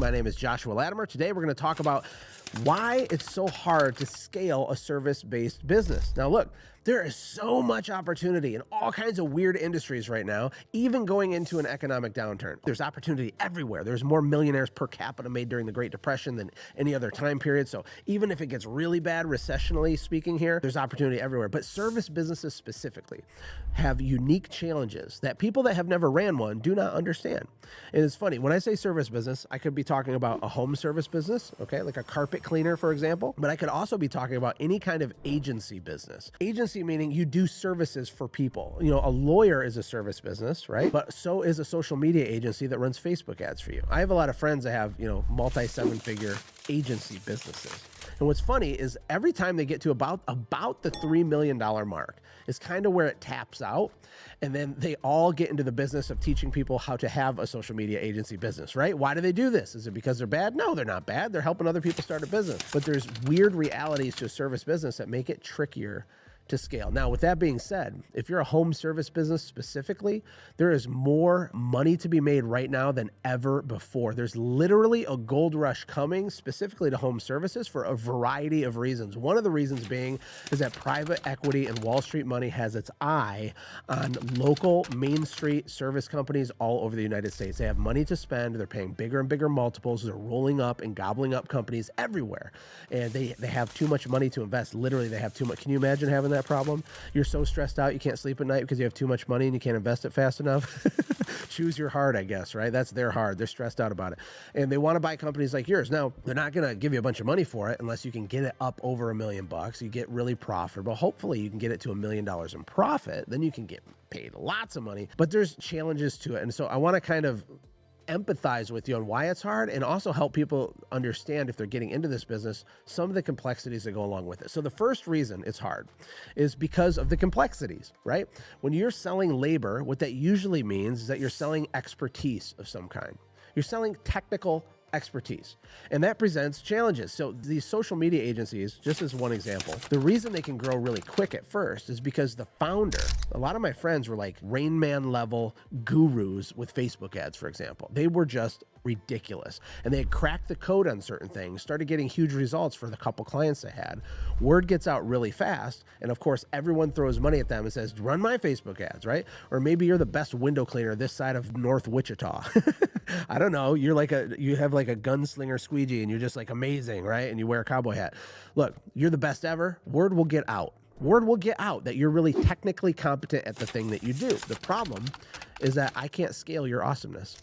My name is Joshua Latimer. Today we're going to talk about why it's so hard to scale a service-based business. Now look, there is so much opportunity in all kinds of weird industries right now, even going into an economic downturn. There's opportunity everywhere. There's more millionaires per capita made during the Great Depression than any other time period. So even if it gets really bad, recessionally speaking here, there's opportunity everywhere. But service businesses specifically have unique challenges that people that have never ran one do not understand. And it's funny, when I say service business, I could be talking about a home service business, okay, like a carpet cleaner, for example, but I could also be talking about any kind of agency business. Agency meaning you do services for people. You know, a lawyer is a service business, right? But so is a social media agency that runs Facebook ads for you. I have a lot of friends that have, multi-seven-figure agency businesses. And what's funny is every time they get to about the $3 million mark is kind of where it taps out. And then they all get into the business of teaching people how to have a social media agency business, right? Why do they do this? Is it because they're bad? No, they're not bad. They're helping other people start a business. But there's weird realities to a service business that make it trickier to scale. Now, with that being said, if you're a home service business specifically, there is more money to be made right now than ever before. There's literally a gold rush coming specifically to home services for a variety of reasons. One of the reasons being is that private equity and Wall Street money has its eye on local Main Street service companies all over the United States. They have money to spend. They're paying bigger and bigger multiples. They're rolling up and gobbling up companies everywhere. And they have too much money to invest. Literally, they have too much. Can you imagine having that problem? You're so stressed out, you can't sleep at night because you have too much money and you can't invest it fast enough. Choose your hard, I guess, right? That's their hard. They're stressed out about it. And they want to buy companies like yours. Now, they're not going to give you a bunch of money for it unless you can get it up over $1 million. You get really profitable. Hopefully you can get it to $1 million in profit. Then you can get paid lots of money, but there's challenges to it. And so I want to kind of empathize with you on why it's hard and also help people understand, if they're getting into this business, some of the complexities that go along with it. So the first reason it's hard is because of the complexities, right? When you're selling labor, what that usually means is that you're selling expertise of some kind. You're selling technical expertise, and that presents challenges. So these social media agencies, just as one example, the reason they can grow really quick at first is because the founder, a lot of my friends were like Rain Man level gurus with Facebook ads, for example. They were just ridiculous. And they had cracked the code on certain things, started getting huge results for the couple clients they had. Word gets out really fast. And of course, everyone throws money at them and says, run my Facebook ads, right? Or maybe you're the best window cleaner this side of North Wichita. I don't know. You have like a gunslinger squeegee and you're just like amazing, right? And you wear a cowboy hat. Look, you're the best ever. Word will get out. Word will get out that you're really technically competent at the thing that you do. The problem is that I can't scale your awesomeness.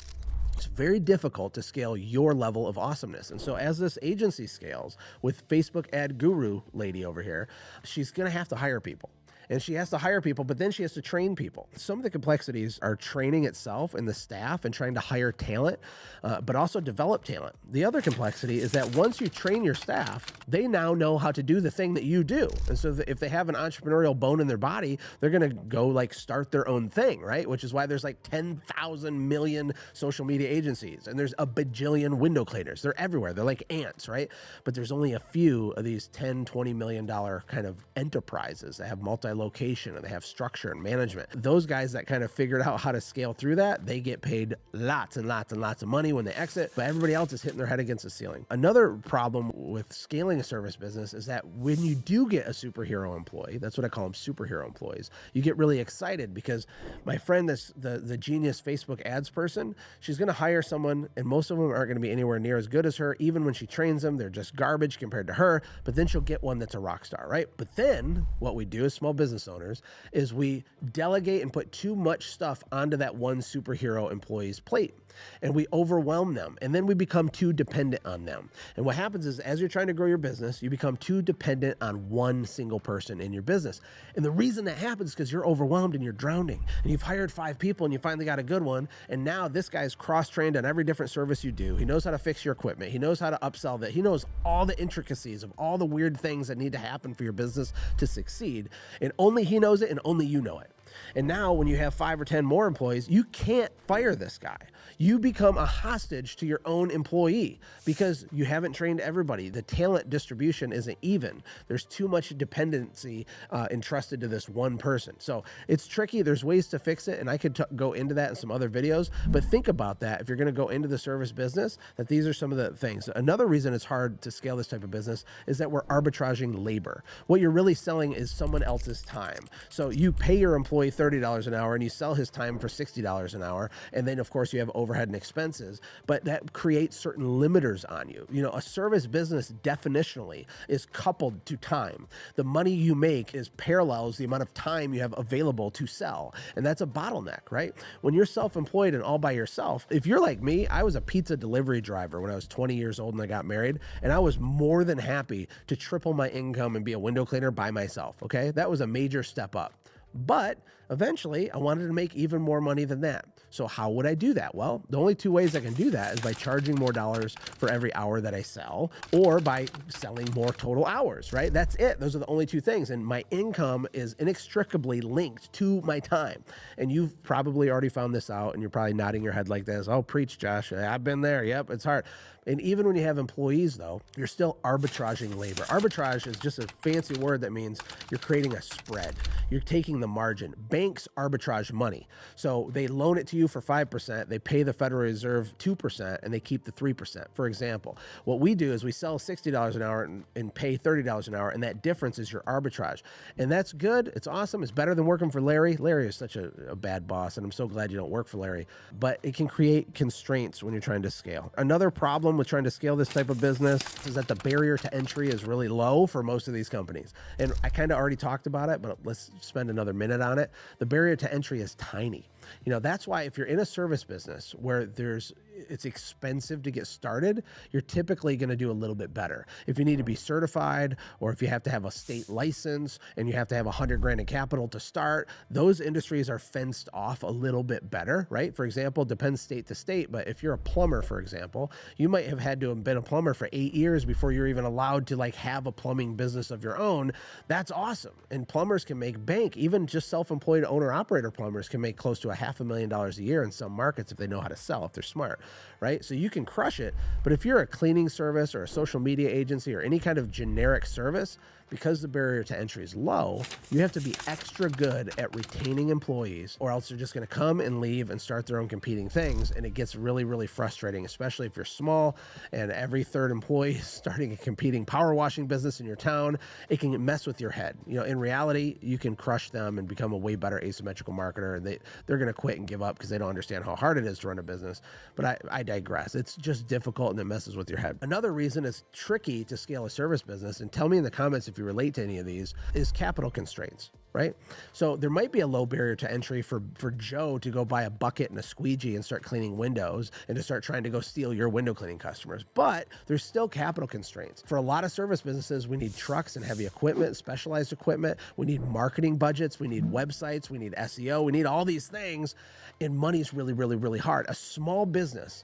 It's very difficult to scale your level of awesomeness. And so as this agency scales with Facebook ad guru lady over here, she's going to have to hire people. And she has to hire people, but then she has to train people. Some of the complexities are training itself and the staff and trying to hire talent, but also develop talent. The other complexity is that once you train your staff, they now know how to do the thing that you do. And so if they have an entrepreneurial bone in their body, they're going to go like start their own thing, right? Which is why there's like 10,000 million social media agencies and there's a bajillion window cleaners. They're everywhere. They're like ants, right? But there's only a few of these $10, $20 million kind of enterprises that have multi-location and they have structure and management. Those guys that kind of figured out how to scale through that, they get paid lots and lots and lots of money when they exit, but everybody else is hitting their head against the ceiling. Another problem with scaling a service business is that when you do get a superhero employee, that's what I call them, superhero employees, you get really excited because my friend, the genius Facebook ads person, she's going to hire someone and most of them aren't going to be anywhere near as good as her. Even when she trains them, they're just garbage compared to her, but then she'll get one that's a rock star, right? But then what we do as small business owners is we delegate and put too much stuff onto that one superhero employee's plate and we overwhelm them and then we become too dependent on them. And what happens is as you're trying to grow your business, you become too dependent on one single person in your business. And the reason that happens is because you're overwhelmed and you're drowning and you've hired 5 people and you finally got a good one. And now this guy's cross-trained on every different service you do. He knows how to fix your equipment. He knows how to upsell that. He knows all the intricacies of all the weird things that need to happen for your business to succeed. And only he knows it and only you know it. And now when you have 5 or 10 more employees, you can't fire this guy. You become a hostage to your own employee because you haven't trained everybody. The talent distribution isn't even. There's too much dependency entrusted to this one person. So it's tricky. There's ways to fix it, and I could go into that in some other videos, but think about that if you're going to go into the service business, that these are some of the things. Another reason it's hard to scale this type of business is that we're arbitraging labor. What you're really selling is someone else's time. So you pay your employee $30 an hour and you sell his time for $60 an hour. And then of course you have overhead and expenses, but that creates certain limiters on you. You know, a service business definitionally is coupled to time. The money you make is parallels the amount of time you have available to sell. And that's a bottleneck, right? When you're self-employed and all by yourself, if you're like me, I was a pizza delivery driver when I was 20 years old and I got married, and I was more than happy to triple my income and be a window cleaner by myself, okay? That was a major step up. But eventually I wanted to make even more money than that. So how would I do that? Well, the only two ways I can do that is by charging more dollars for every hour that I sell, or by selling more total hours, right? That's it. Those are the only two things. And my income is inextricably linked to my time. And you've probably already found this out, and you're probably nodding your head like this. Oh, preach, Josh. I've been there. Yep, it's hard. And even when you have employees, though, you're still arbitraging labor. Arbitrage is just a fancy word that means you're creating a spread. You're taking the margin. Banks arbitrage money. So they loan it to you for 5%, they pay the Federal Reserve 2%, and they keep the 3%. For example, what we do is we sell $60 an hour and pay $30 an hour, and that difference is your arbitrage. And that's good. It's awesome. It's better than working for Larry. Larry is such a bad boss, and I'm so glad you don't work for Larry. But it can create constraints when you're trying to scale. Another problem with trying to scale this type of business is that the barrier to entry is really low for most of these companies. And I kind of already talked about it, but let's spend another minute on it. The barrier to entry is tiny. You know, that's why if you're in a service business where it's expensive to get started, you're typically going to do a little bit better. If you need to be certified, or if you have to have a state license and you have to have $100,000 in capital to start, those industries are fenced off a little bit better, right? For example, depends state to state, but if you're a plumber, for example, you might have had to have been a plumber for 8 years before you're even allowed to like have a plumbing business of your own. That's awesome. And plumbers can make bank. Even just self-employed owner-operator plumbers can make close to $500,000 a year in some markets if they know how to sell, if they're smart, right? So you can crush it. But if you're a cleaning service or a social media agency or any kind of generic service, because the barrier to entry is low, you have to be extra good at retaining employees, or else they're just going to come and leave and start their own competing things. And it gets really, really frustrating, especially if you're small and every third employee is starting a competing power washing business in your town. It can mess with your head. You know, in reality, you can crush them and become a way better asymmetrical marketer. And they're going to quit and give up because they don't understand how hard it is to run a business. But I digress. It's just difficult and it messes with your head. Another reason it's tricky to scale a service business, and tell me in the comments if you relate to any of these, is capital constraints, right? So there might be a low barrier to entry for Joe to go buy a bucket and a squeegee and start cleaning windows and to start trying to go steal your window cleaning customers, but there's still capital constraints. For a lot of service businesses, we need trucks and heavy equipment, specialized equipment. We need marketing budgets. We need websites. We need SEO. We need all these things, and money's really, really, really hard. A small business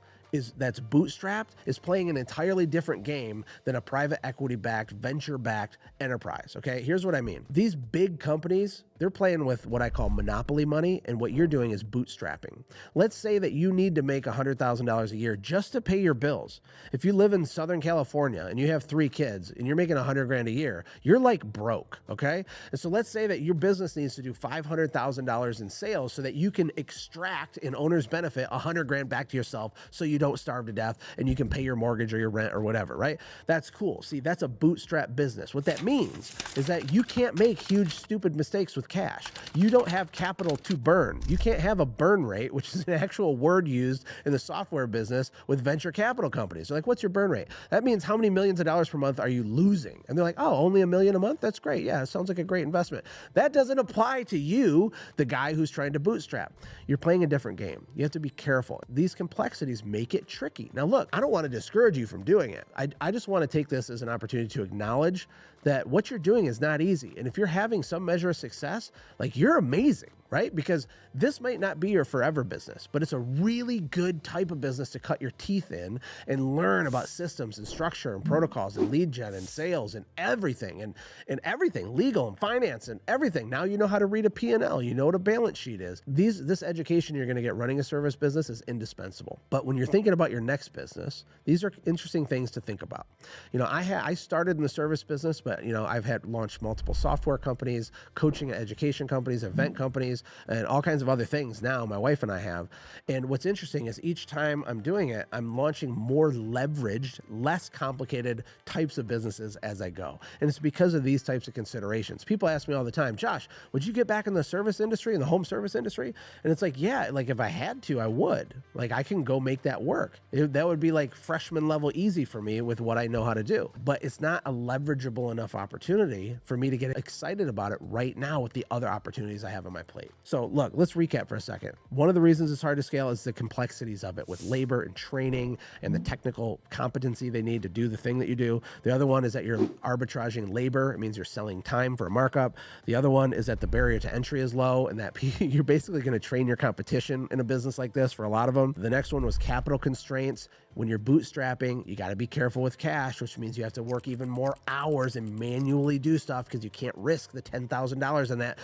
that's bootstrapped is playing an entirely different game than a private equity-backed, venture-backed enterprise, okay? Here's what I mean. These big companies, they're playing with what I call monopoly money, and what you're doing is bootstrapping. Let's say that you need to make $100,000 a year just to pay your bills. If you live in Southern California and you have 3 kids and you're making $100,000 a year, you're like broke, okay? And so let's say that your business needs to do $500,000 in sales so that you can extract an owner's benefit $100,000 back to yourself so you don't starve to death and you can pay your mortgage or your rent or whatever, right? That's cool. See, that's a bootstrap business. What that means is that you can't make huge, stupid mistakes with cash. You don't have capital to burn. You can't have a burn rate, which is an actual word used in the software business with venture capital companies. They're like, what's your burn rate? That means how many millions of dollars per month are you losing? And they're like, oh, only $1 million a month? That's great. Yeah, it sounds like a great investment. That doesn't apply to you, the guy who's trying to bootstrap. You're playing a different game. You have to be careful. These complexities make it tricky. Now, look, I don't want to discourage you from doing it. I just want to take this as an opportunity to acknowledge that what you're doing is not easy. And if you're having some measure of success, like, you're amazing, right? Because this might not be your forever business, but it's a really good type of business to cut your teeth in and learn about systems and structure and protocols and lead gen and sales and everything and everything, legal and finance and everything. Now you know how to read a P&L, you know what a balance sheet is. This education you're going to get running a service business is indispensable. But when you're thinking about your next business, these are interesting things to think about. I started in the service business, but I've had launched multiple software companies, coaching and education companies, event companies, and all kinds of other things now my wife and I have. And what's interesting is each time I'm doing it, I'm launching more leveraged, less complicated types of businesses as I go. And it's because of these types of considerations. People ask me all the time, Josh, would you get back in the service industry, in the home service industry? And it's like, yeah, like if I had to, I would. Like I can go make that work. That would be like freshman level easy for me with what I know how to do. But it's not a leverageable enough opportunity for me to get excited about it right now with the other opportunities I have on my plate. So look, let's recap for a second. One of the reasons it's hard to scale is the complexities of it with labor and training and the technical competency they need to do the thing that you do. The other one is that you're arbitraging labor. It means you're selling time for a markup. The other one is that the barrier to entry is low and that you're basically going to train your competition in a business like this for a lot of them. The next one was capital constraints. When you're bootstrapping, you got to be careful with cash, which means you have to work even more hours and manually do stuff because you can't risk the $10,000 in that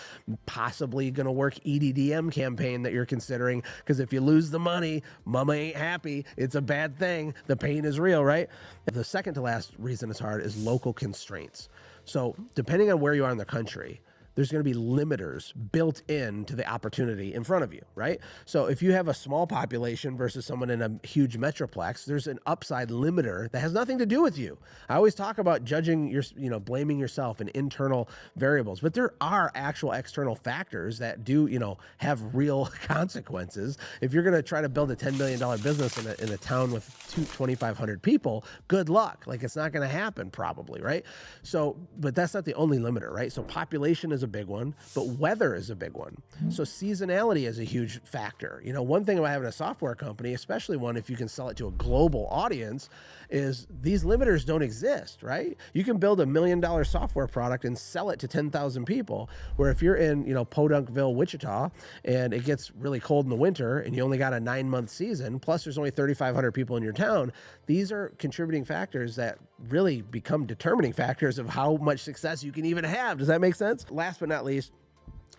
possibly going to work EDDM campaign that you're considering. Because if you lose the money, mama ain't happy. It's a bad thing. The pain is real, right? The second to last reason it's hard is local constraints. So depending on where you are in the country, there's going to be limiters built into the opportunity in front of you, right? So if you have a small population versus someone in a huge metroplex, there's an upside limiter that has nothing to do with you. I always talk about judging blaming yourself and internal variables, but there are actual external factors that do, have real consequences. If you're going to try to build a $10 million business in a town with 2,500 people, good luck. Like it's not going to happen probably, right? So, but that's not the only limiter, right? So population is a big one, but weather is a big one. So seasonality is a huge factor. One thing about having a software company, especially one if you can sell it to a global audience, is these limiters don't exist, right? You can build $1 million software product and sell it to 10,000 people, where if you're in, Podunkville, Wichita, and it gets really cold in the winter and you only got a 9-month season, plus there's only 3,500 people in your town, these are contributing factors that really become determining factors of how much success you can even have. Does that make sense? Last but not least,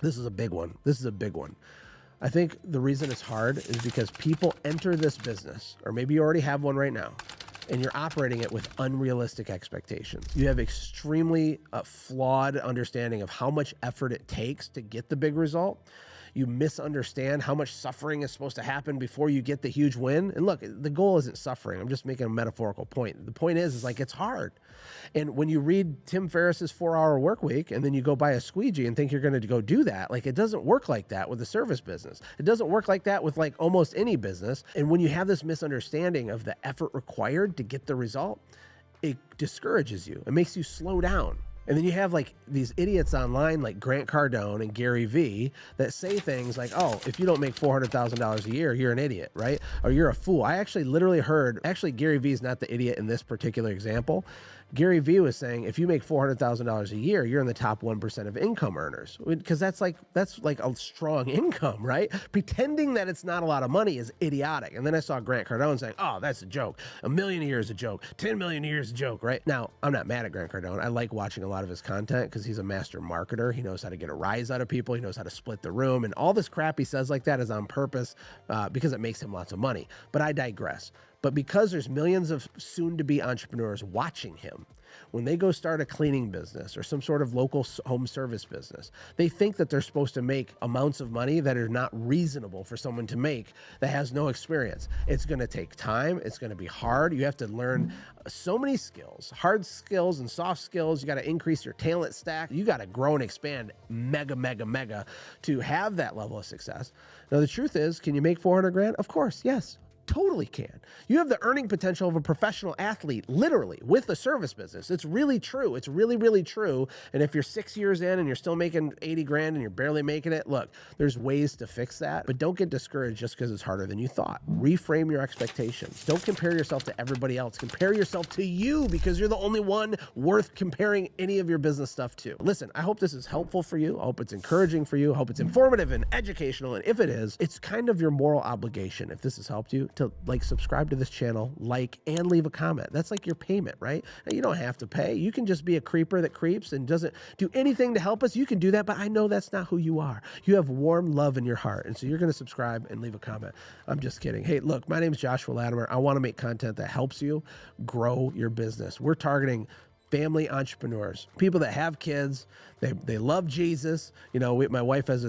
this is a big one. I think the reason it's hard is because people enter this business, or maybe you already have one right now, and you're operating it with unrealistic expectations. You have extremely flawed understanding of how much effort it takes to get the big result. You misunderstand how much suffering is supposed to happen before you get the huge win. And look, the goal isn't suffering. I'm just making a metaphorical point. The point is like it's hard. And when you read Tim Ferriss's 4-Hour Work Week and then you go buy a squeegee and think you're going to go do that, like it doesn't work like that with a service business. It doesn't work like that with like almost any business. And when you have this misunderstanding of the effort required to get the result, it discourages you. It makes you slow down. And then you have like these idiots online like Grant Cardone and Gary Vee that say things like, oh, if you don't make $400,000 a year, you're an idiot, right? Or you're a fool. I actually literally heard, Gary Vee is not the idiot in this particular example. Gary Vee was saying, if you make $400,000 a year, you're in the top 1% of income earners, because that's like a strong income, right? Pretending that it's not a lot of money is idiotic. And then I saw Grant Cardone saying, oh, that's a joke. $1 million a year is a joke. 10 million a year is a joke, right? Now, I'm not mad at Grant Cardone. I like watching a lot of his content because he's a master marketer. He knows how to get a rise out of people. He knows how to split the room. And all this crap he says like that is on purpose because it makes him lots of money. But I digress. But because there's millions of soon-to-be entrepreneurs watching him, when they go start a cleaning business or some sort of local home service business, they think that they're supposed to make amounts of money that are not reasonable for someone to make that has no experience. It's going to take time. It's going to be hard. You have to learn so many skills, hard skills and soft skills. You got to increase your talent stack. You got to grow and expand mega to have that level of success. Now, the truth is, can you make 400 grand? Of course, yes. totally can. You have the earning potential of a professional athlete, literally, with a service business. It's really true. It's really, really true. And if you're 6 years in and you're still making 80 grand and you're barely making it, look, there's ways to fix that, but don't get discouraged just because it's harder than you thought. Reframe your expectations. Don't compare yourself to everybody else. Compare yourself to you, because you're the only one worth comparing any of your business stuff to. Listen, I hope this is helpful for you. I hope it's encouraging for you. I hope it's informative and educational. And if it is, it's kind of your moral obligation, if this has helped you, to subscribe to this channel, and leave a comment. That's like your payment, right? Now, you don't have to pay. You can just be a creeper that creeps and doesn't do anything to help us. You can do that, but I know that's not who you are. You have warm love in your heart. And so you're going to subscribe and leave a comment. I'm just kidding. Hey, look, my name is Joshua Latimer. I want to make content that helps you grow your business. We're targeting family entrepreneurs, people that have kids, they love Jesus. My wife has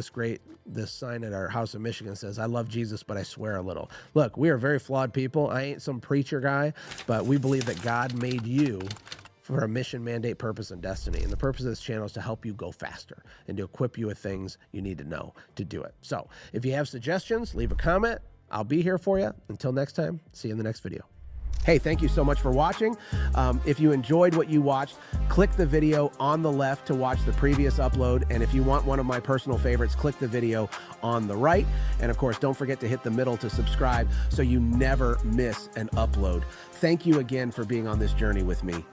this sign at our house in Michigan that says, "I love Jesus, but I swear a little." Look, we are very flawed people. I ain't some preacher guy, but we believe that God made you for a mission, mandate, purpose, and destiny. And the purpose of this channel is to help you go faster and to equip you with things you need to know to do it. So if you have suggestions, leave a comment. I'll be here for you. Until next time, see you in the next video. Hey, thank you so much for watching. If you enjoyed what you watched, click the video on the left to watch the previous upload. And if you want one of my personal favorites, click the video on the right. And of course, don't forget to hit the middle to subscribe so you never miss an upload. Thank you again for being on this journey with me.